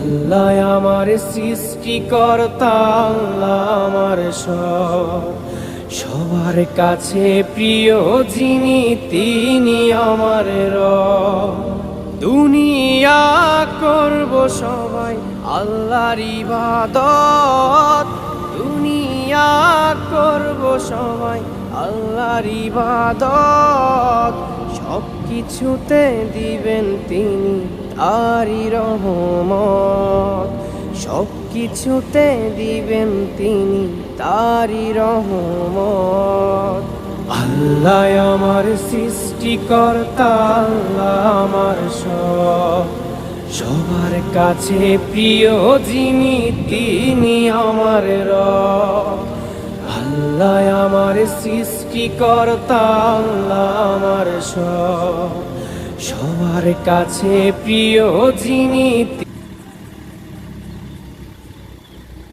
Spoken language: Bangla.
আল্লাহ আমার সৃষ্টিকর্তা, আল্লাহ আমার সবার কাছে প্রিয় যিনি তিনি আমার রব। দুনিয়া করব সবাই আল্লাহর ইবাদত, দুনিয়া করব সবাই আল্লাহর ইবাদত। সব কিছুতে দিবেন তিনি তারই রহমত, সব কিছুতে দিবেন তিনি তারই রহমত। আল্লাহ আমার সৃষ্টিকর্তা, আল্লাহ আমার সবার কাছে প্রিয় যিনি তিনি আমার রব। আল্লাহ আমার সৃষ্টিকর্তা, আল্লাহ আমার সবার কাছে প্রিয় যিনি